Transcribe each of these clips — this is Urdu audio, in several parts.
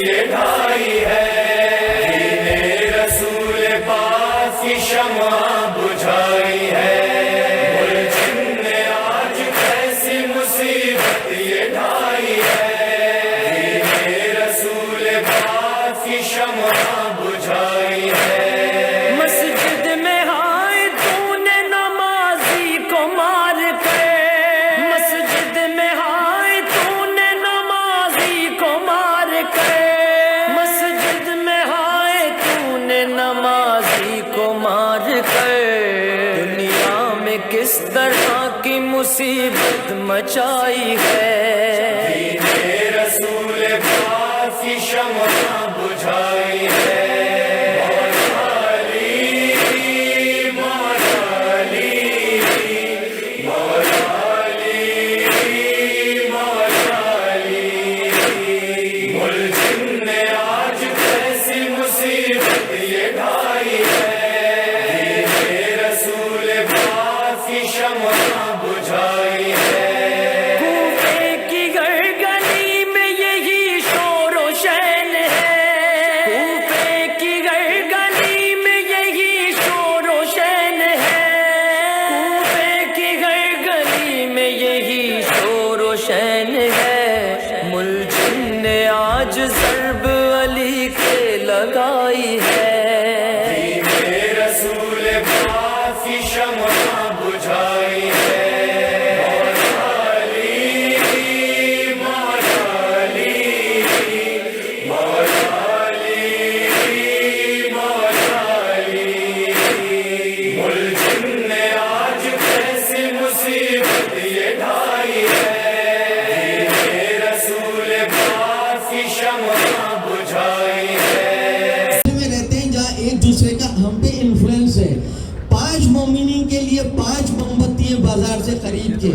یہ ڈھائی ہے، دین رسول پاک کی شمع بجھائی ہے، ملزم نے آج کیسی مصیبت یہ ڈھائی ہے، دین رسول پاک کی شمع بجھائی ہے۔ مسجد میں آئے تو نے نمازی کو مار کر، مسجد میں آئے تو نے نمازی کو مار کر، مسجد میں آئے تو نے نمازی کو مار کر، دنیا میں کس طرح کی مصیبت مچائی ہے، دین رسول پاک کی شمع بجھائی ہے۔ کوفے کی گرگنی میں یہی شور و شین ہے، کوفے کی گرگنی میں یہی شور و شین ہے، کوفے کی گرگنی میں یہی شور و شین ہے، ملزم نے آج ضرب علی کے لگائی ہے، دین رسول پاک کی شمع بجھائی ہے۔ ہم پہ انفلوئنس ہے، 5 مومنین کے لیے 5 موم بتیاں بازار سے خرید کے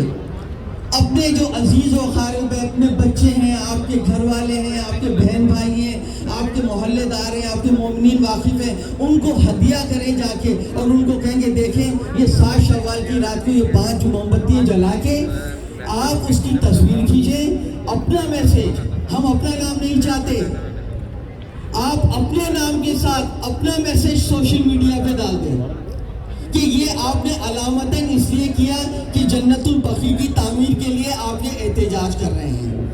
اپنے جو عزیز و اقارب ہیں، اپنے بچے ہیں، آپ کے گھر والے ہیں، آپ کے بہن بھائی ہیں، آپ کے محلے دار ہیں، آپ کے مومنین واقف ہیں، ان کو ہدیہ کریں جا کے اور ان کو کہیں گے دیکھیں یہ 7 شوال کی رات کو یہ 5 موم بتیاں جلا کے آپ اس کی تصویر کھینچیں، اپنا میسیج، ہم اپنا نام نہیں چاہتے، آپ اپنے نام کے ساتھ اپنا میسیج سوشل میڈیا پہ ڈال دیں کہ یہ آپ نے علامتاً اس لیے کیا کہ جنت البقیع کی تعمیر کے لیے آپ یہ احتجاج کر رہے ہیں۔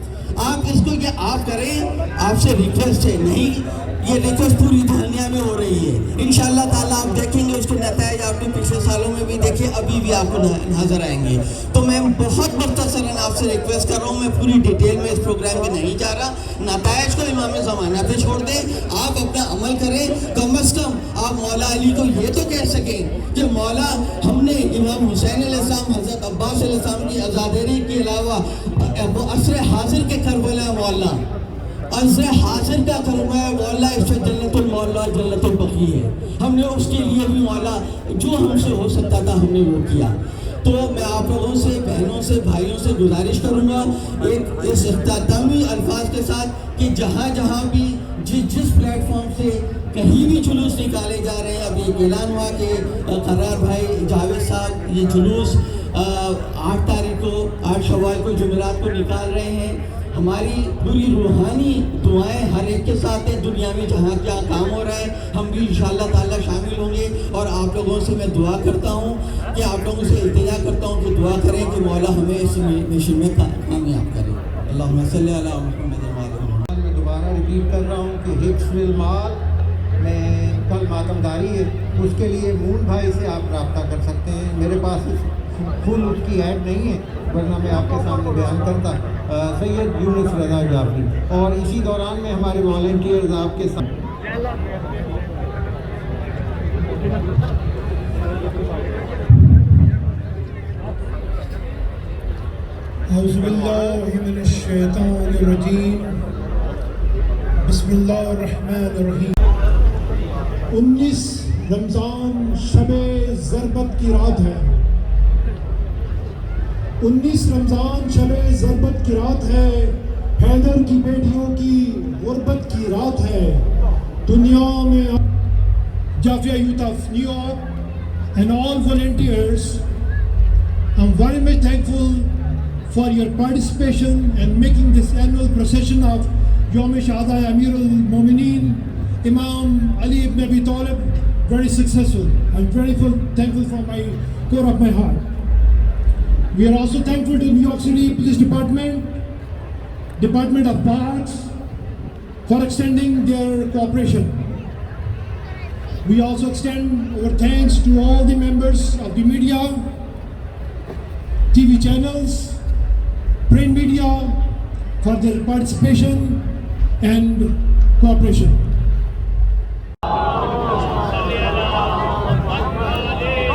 آپ اس کو کہ آپ کریں، آپ سے ریکویسٹ ہے، نہیں یہ ریکویسٹ پوری دنیا میں ہو رہی ہے، انشاءاللہ تعالیٰ آپ دیکھیں گے اس کے نتائج، آپ نے پچھلے سالوں میں بھی دیکھے، ابھی بھی آپ کو نظر آئیں گے۔ تو میں بہت مختصراً آپ سے ریکویسٹ کر رہا ہوں، میں پوری ڈیٹیل میں اس پروگرام میں نہیں جا رہا، نتائج کو امام زمانہ پہ چھوڑ دیں، آپ اپنا عمل کریں، کم از کم آپ مولا علی کو یہ تو کہہ سکیں کہ مولا ہم نے امام حسین علیہ السلام، حضرت عباس علیہ السلام کی عزاداری کے علاوہ وہ عصر حاضر کے کربلا مولا، عصر حاضر کا کربلا مولا، اس سے جنت المولا جنت البقیع ہے، ہم نے اس کے لیے بھی مولا جو ہم سے ہو سکتا تھا ہم نے وہ کیا۔ تو میں آپ لوگوں سے، بہنوں سے، بھائیوں سے گزارش کروں گا ایک اس اختتامی الفاظ کے ساتھ کہ جہاں جہاں بھی جس پلیٹ فارم سے کہیں بھی جلوس نکالے جا رہے ہیں، اب یہ اعلان ہوا کہ قرار بھائی جاوید صاحب یہ جلوس 8 تاریخ کو، 8 شوال کو، جمعرات کو نکال رہے ہیں، ہماری پوری روحانی دعائیں ہر ایک کے ساتھ ہیں، دنیا میں جہاں کیا کام ہو رہا ہے ہم بھی انشاءاللہ تعالیٰ شامل ہوں گے، اور آپ لوگوں سے میں دعا کرتا ہوں کہ آپ لوگوں سے التجا کرتا ہوں کہ دعا کریں کہ مولا ہمیں اس مشن میں کامیاب کرے۔ اللہم صلی علی محمد و علی محمد۔ میں دوبارہ ریپیٹ کر رہا ہوں کہ حفظ المال میں کل ماتمداری ہے، اس کے لیے مون بھائی سے آپ رابطہ کر سکتے ہیں، میرے پاس فل اس کی ایڈ نہیں ہے ورنہ میں آپ کے سامنے بیان کرتا، سید یونس رضا جعفری، اور اسی دوران میں ہمارے والنٹیئرز آپ کے سامنے اعوذ باللہ من الشیطان الرجیم، بسم اللہ الرحمن الرحیم۔ 19 رمضان شب ضربت کی رات ہے، 19 رمضان شب ضربت کی رات ہے، حیدر کی بیٹیوں کی غربت کی رات ہے، دنیا میں جافیہ youth of New York and all volunteers, I'm very much thankful for your participation and making this annual procession of Yom Shahada Amir al-Mu'mineen, Imam Ali ibn Abi Talib, very successful. I'm very thankful from my core of my heart. We are also thankful to New York City Police Department of Parks for extending their cooperation. We also extend our thanks to all the members of the media, TV channels, print media for their participation and cooperation.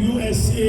USA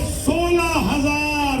16,000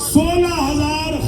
16,000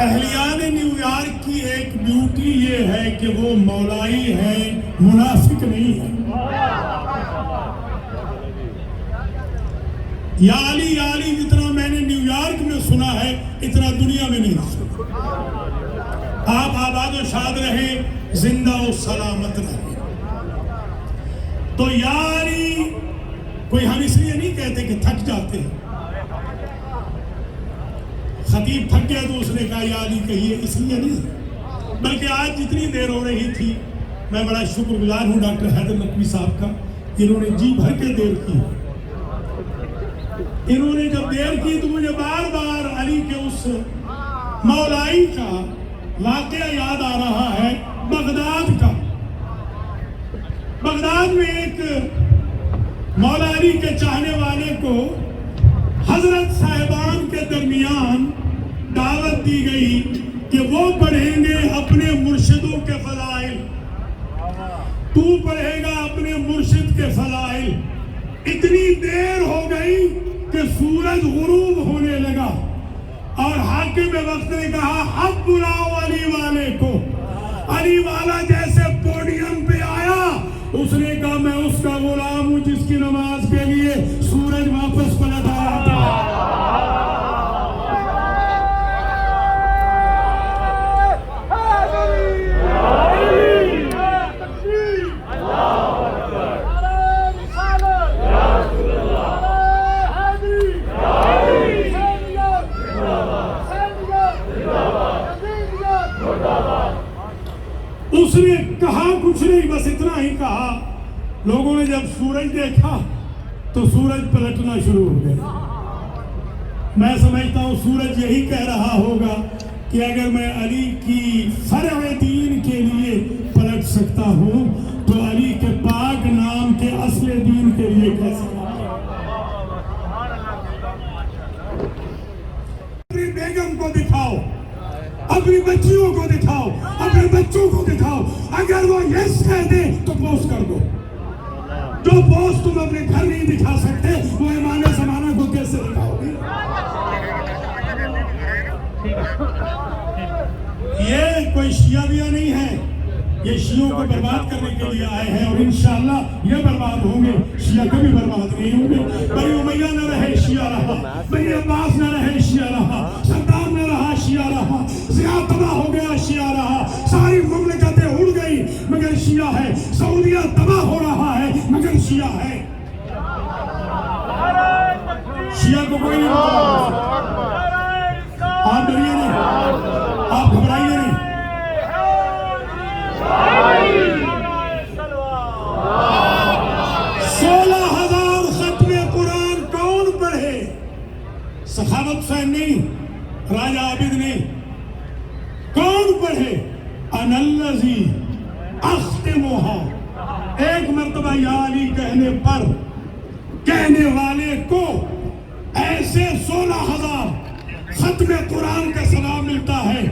اہلیان new York کی ایک بیوٹی یہ ہے کہ وہ مولائی ہے، منافق نہیں ہے۔ یا علی یا علی جتنا میں نے نیو یارک میں سنا ہے اتنا دنیا میں نہیں سنا۔ آپ آباد و شاد رہیں، زندہ و سلامت رہیں۔ تو یا علی کوئی ہم اس لیے نہیں کہتے کہ تھک جاتے ہیں۔ خطیب تھک گیا تو اس نے کہا یا علی کہیے، اس لیے نہیں، بلکہ آج جتنی دیر ہو رہی تھی میں بڑا شکر گزار ہوں ڈاکٹر حیدر نقوی صاحب کا، انہوں نے جی بھر کے دیر کی۔ انہوں نے جب دیر کی تو مجھے بار بار علی کے اس مولائی کا واقعہ یاد آ رہا ہے، بغداد کا۔ بغداد میں ایک مولا علی کے چاہنے والے کو حضرت صاحبان کے درمیان دعوت دی گئی کہ وہ پڑھیں گے اپنے مرشدوں کے فضائل، تو پڑھے گا اپنے مرشد کے فضائل۔ اتنی دیر ہو گئی کہ سورج غروب ہونے لگا اور حاکم وقت نے کہا اب بلاؤ علی والے کو۔ علی والا جیسے پوڈیم پہ آیا اس نے کہا میں اس کا غلام ہوں جس کی نماز کے لیے سورج واپس پلٹ آیا تھا۔ اس نے کہا کچھ نہیں، بس اتنا ہی کہا۔ لوگوں نے جب سورج دیکھا تو سورج پلٹنا شروع ہو گیا۔ میں سمجھتا ہوں سورج یہی کہہ رہا ہوگا کہ اگر میں علی کی فرع دین کے لیے پلٹ سکتا ہوں تو علی کے پاک نام کے اصل دین کے لیے کیسے؟ اپنی بیگم کو دکھاؤ، اپنی بچیوں کو دکھاؤ، اپنے بچوں کو دکھاؤ، اگر وہ یس کہہ دے تو پوسٹ کر دو۔ جو پوسٹ تم اپنے گھر نہیں دکھا سکتے وہ امام زمانہ کو کیسے دکھاؤ گے؟ یہ کوئی شیعہ بیہ نہیں ہے، یہ شیعوں کو برباد کرنے کے لیے آئے ہیں اور انشاءاللہ یہ برباد ہوں گے، شیعہ کبھی برباد نہیں ہوں گے۔ بنی امیہ نہ رہے شیعہ رہا، بنی عباس نہ رہے شیعہ رہا، صدام نہ رہا شیعہ رہا، ضیاء تباہ ہو گیا شیعہ رہا، ساری مملکتیں اڑ گئی مگر شیعہ ہے، سعودیہ تباہ ہو رہا ہے مگر شیعہ ہے۔ شیعہ کو کوئی نہیں بتا۔ آپ ڈریے نہیں، آپ گھبرائیے نہیں۔ 16,000 ختم قرآن کون پڑھے؟ سخاوت حسین نہیں، راجہ عابد نہیں، کون پڑھے؟ انا الذی اختمها۔ ایک مرتبہ یا علی کہنے پر کہنے والے کو ایسے 16,000 ختم قرآن کا ثواب ملتا ہے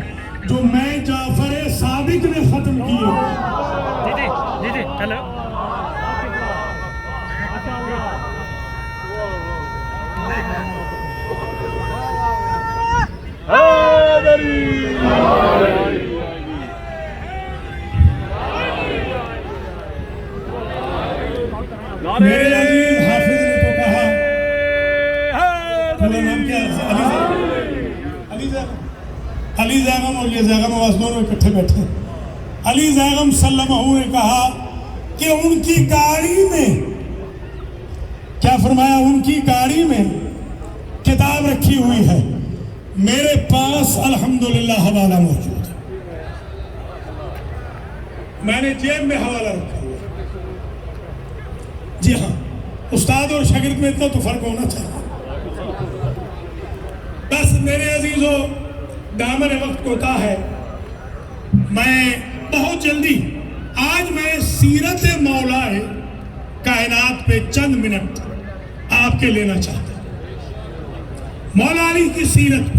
جو میں جعفر صادق نے ختم کیے۔ جی ہیلو میرے عزیز حافظ نے تو کہا، میرا نام کیا ہے؟ علی زیغم اور یہ زیغم آواز دونوں اکٹھے بیٹھے۔ علی زیغم صلی اللہ علیہ وسلم نے کہا کہ ان کی گاڑی میں، کیا فرمایا؟ ان کی گاڑی میں کتاب رکھی ہوئی ہے، میرے پاس الحمدللہ حوالہ موجود ہے، میں نے جیب میں حوالہ رکھا ہوا۔ جی ہاں، استاد اور شاگرد میں اتنا تو فرق ہونا چاہیے۔ بس میرے عزیزو، دامن وقت کوتا ہے، میں بہت جلدی آج میں سیرت مولا کائنات پہ چند منٹ آپ کے لینا چاہتا ہوں۔ مولا علی کی سیرت پہ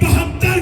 72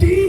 3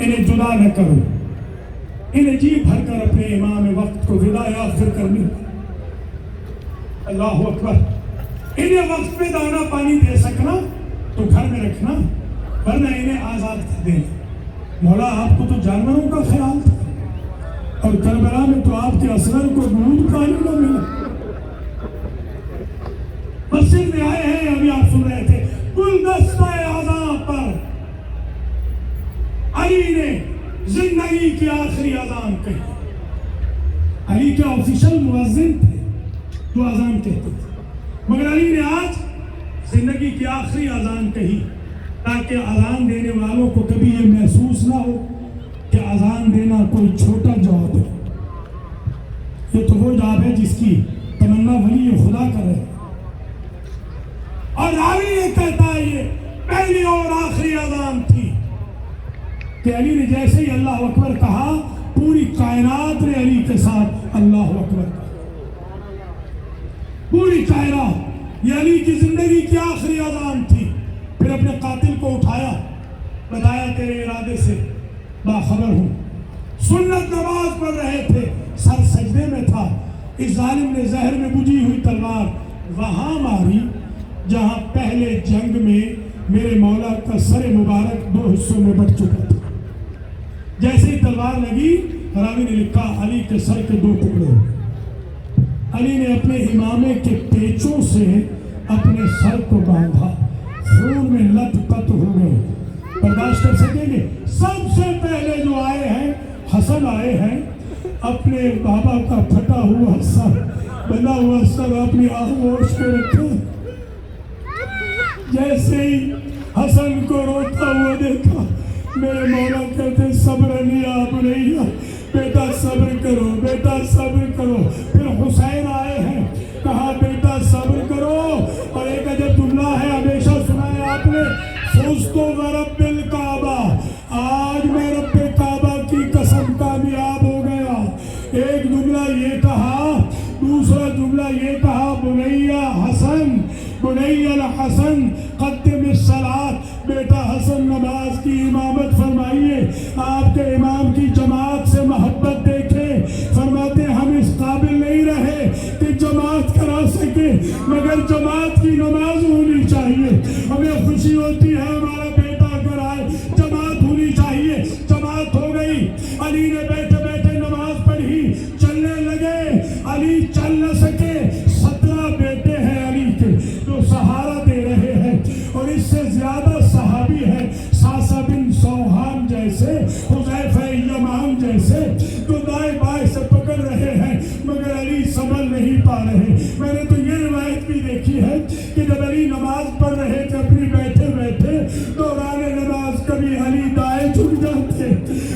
انہیں جدا نہ کرو، انہیں جی بھر کر اپنے امام وقت کو وداع آخر کرنی۔ اللہ اکبر۔ انہیں وقت پہ دانا پانی دے سکنا تو گھر میں رکھنا، ورنہ انہیں آزاد کر دینا۔ مولا آپ کو تو جانوروں کا خیال تھا، اور کربلا میں تو آپ کے اصغر کو دودھ پانی نہ ملا۔ مسجد میں آئے ہیں، ابھی آپ سن رہے تھے، گلدستہ اعظام پر علی نے زندگی کی آخری اذان کہی۔ علی کے آفیشل مؤذن تھے جو اذان کہتے تھے، مگر علی نے آج زندگی کی آخری اذان کہی تاکہ اذان دینے والوں کو کبھی یہ محسوس نہ ہو کہ اذان دینا کوئی چھوٹا جاب ہے۔ یہ تو وہ جاب ہے جس کی تمنا ولی خدا کر رہے، اور راوی یہ کہتا ہے یہ پہلی اور آخری اذان تھی کہ علی نے جیسے ہی اللہ اکبر کہا، پوری کائنات نے علی کے ساتھ اللہ اکبر کہا۔ پوری کائنات، یہ علی کی زندگی کی آخری اذان تھی۔ پھر اپنے قاتل کو اٹھایا، بتایا تیرے ارادے سے باخبر ہوں۔ سنت نماز پڑھ رہے تھے، سر سجدے میں تھا، اس ظالم نے زہر میں بجھی ہوئی تلوار وہاں ماری جہاں پہلے جنگ میں میرے مولا کا سر مبارک 2 حصوں میں بٹ چکا تھا۔ جیسے ہی تلوار لگی، راوی نے لکھا علی کے سر کے 2 ٹکڑے ہو گئے۔ علی نے اپنے امامے کے پیچوں سے اپنے سر کو باندھا، خون میں لت پت ہو گئے۔ برداشت کر سکیں گے؟ سب سے پہلے جو آئے ہیں حسن آئے ہیں، اپنے بابا کا پھٹا ہوا سر، بنا ہوا سر اپنی آغوش پہ رکھا۔ جیسے ہی حسن کو روتا ہوا دیکھا، میرے مولا کہتے صبر علی آپ نہیں، بیٹا صبر کرو، بیٹا صبر کرو۔ پھر حسین آئے ہیں، کہا بیٹا صبر کرو۔ اور ایک عجب جملہ ہے، ہمیشہ سنا ہے آپ نے، فزت برب الکعبہ، آج میں رب کعبہ کی قسم کامیاب ہو گیا۔ ایک جملہ یہ کہا، دوسرا جملہ یہ کہا، بنیا حسن، بنی الحسن قدم الصلاۃ، بیٹا حسن نماز کی امامت فرمائیے۔ آپ کے امام کی جماعت سے محبت دیکھیں، فرماتے ہم اس قابل نہیں رہے کہ جماعت کرا سکے، مگر جماعت کی نماز ہونی چاہیے۔ ہمیں خوشی ہوتی ہے ہمارا بیٹا اگر آئے، جماعت ہونی چاہیے۔ جماعت ہو گئی، علی نے بیٹھے بیٹھے نماز پڑھی، چلنے لگے، علی چل نہ سکے۔ 17 بیٹے ہیں علی کے جو سہارا دے رہے ہیں، اور اس سے زیادہ صحابی ہیں، ساسا بن سوہان جیسے، حذیفہ یمان جیسے، جو دائیں بائیں سے پکڑ رہے ہیں، مگر علی سنبھل نہیں پا رہے۔ میں نے تو یہ روایت بھی دیکھی ہے کہ جب علی نماز پڑھ رہے تھے اپنی بیٹھے بیٹھے، دوران نماز کبھی علی دائیں جھک جاتے،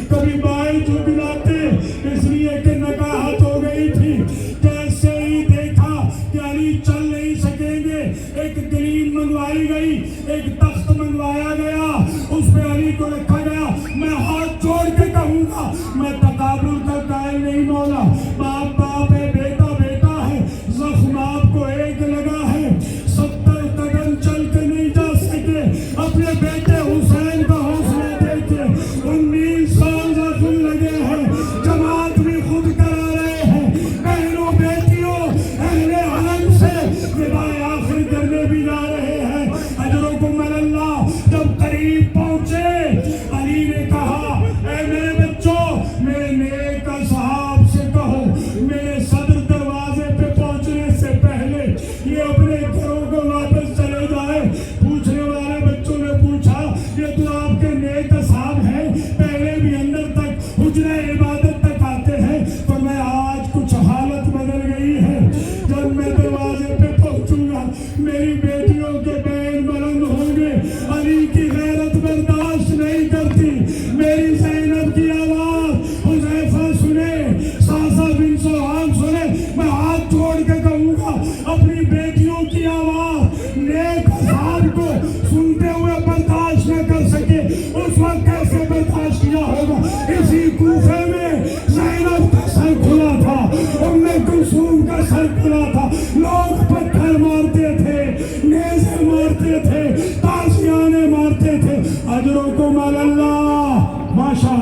کبھی بائیں جھک جاتے، اس لیے کہ نکاہت ہو گئی تھی۔ جیسے ہی دیکھا کہ علی چل نہیں سکیں گے، ایک گرین منگوائی گئی، ایک تخت منگوایا گیا، اس پہ علی کو رکھا گیا۔ میں ہاتھ جوڑ کے کہوں گا، میں تقابل کا قائل نہیں مولا، باپ باپ ہے، بیٹا بیٹا ہے، زخم آپ کو ایک لگا ہے، 70 قدم چل کے نہیں جا سکے، اپنے بیٹے حسین کا حوصلہ دیکھے، 19 سال زخم لگے ہیں، جماعت بھی خود کرا رہے ہیں، بہنوں بیٹیوں اہل حرم سے وداع آخر کرنے بھی جا رہے ہیں۔ اجرکم اللہ جب قریب پہنچے، علی نے کہا اے میرے بچوں، میرے نیک اصحاب سے کہو میرے صدر دروازے پہ پہنچنے سے پہلے یہ اپنے گھروں کو واپس چلے جائے۔ پوچھنے والے بچوں نے پوچھا یہ تو آپ کے نیک اصحاب ہیں، پہلے بھی اندر تک حجرہ عبادت تک آتے ہیں، پر میں آج کچھ حالت بدل گئی ہے، جب میں دروازے پہ پہنچوں گا میری بیٹیوں کے بین بلند ہوں گے، علی کی غیرت برداشت نہیں کرتی، میری زینب کی آواز حذیفہ سنے، ساسا بن سوہان سنے، میں ہاتھ جوڑ کے کہوں گا اپنی بیٹیوں کی آواز نیک اصحاب کو سنتے ہوئے برداشت نہ کر سکے، اس وقت کیسے برداشت کیا ہوگا؟ اسی کوفے میں زینب کا سر کھلا تھا، ام کلثوم کا سر کھلا تھا، لوگ پتھر مارتے تھے، نیزے مارتے تھے، تازیانے مارتے تھے۔ اجرکم اللہ، ماشاء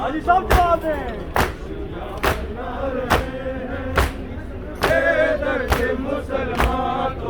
حاجی صاحب جواب دیں مسلمان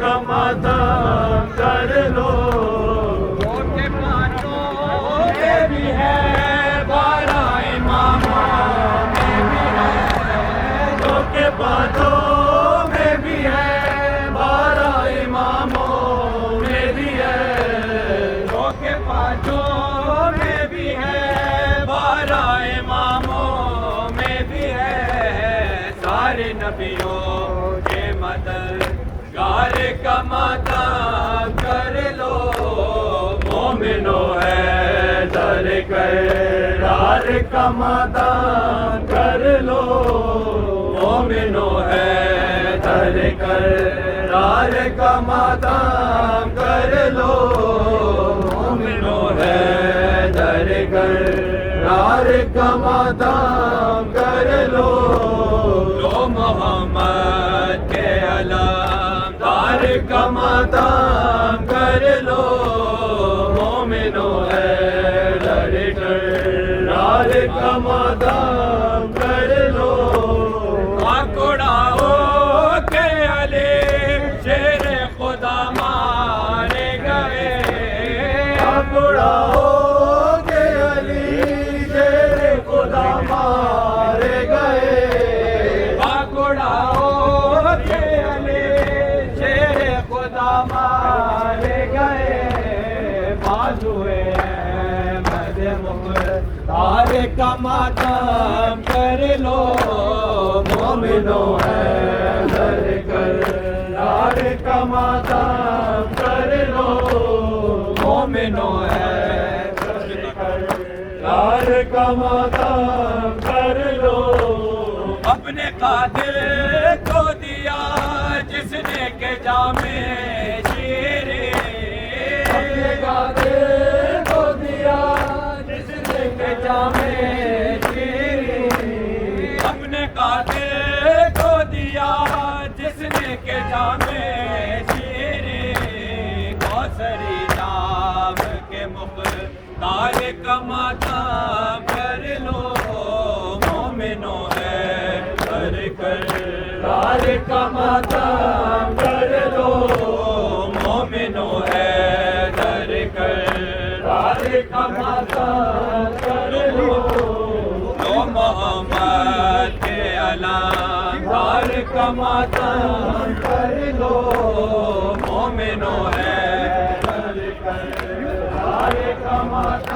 کا ماتم کر لو کے پانچوں میں بھی ہے 12 اماموں میں بھی ہے جو کے باتوں میں بھی ہے 12 اماموں میں بھی ہے جو کے پانچوں میں بھی ہے 12 اماموں میں بھی ہے سارے نبیوں کے مددگار کا ماتم کر لو مومنو ہے در کرار کا ماتم کر لو مومنو ہے در کرار کا ماتم کر لو مومنو ہے در کرار کا ماتم کر لو محمد کے علامدار کا ماتم کر لو مومنو ہے در کرار کا ماتم کر لو اکڑاؤ کے علی شیر خدا مارے گئے اکڑاؤ کے علی شیر خدا مارے گئے اکڑاؤ کے علی شیر خدا مارے گئے بازوئے احمد مختار کا ماتم کر لو مومنو ہے در کرار کا ماتم کر لو مومنو ہے در کرار کا ماتم کر لو اپنے قاتل کو دیا جس نے کہ جامے شیرے اپنے قاتل کو دیا جس نے کہ جامے شیریں اپنے قاتل کو دیا جس نے کہ جامے شیرے کوثری جام کے مختار کا ماتم کر لو مومنو ہے در کرار کا ماتم کر لو مومنو ہے در کرار کا ماتم کر لو محمد کے علامدار کا ماتم کر لو مومنو ہے در کرار کا ماتم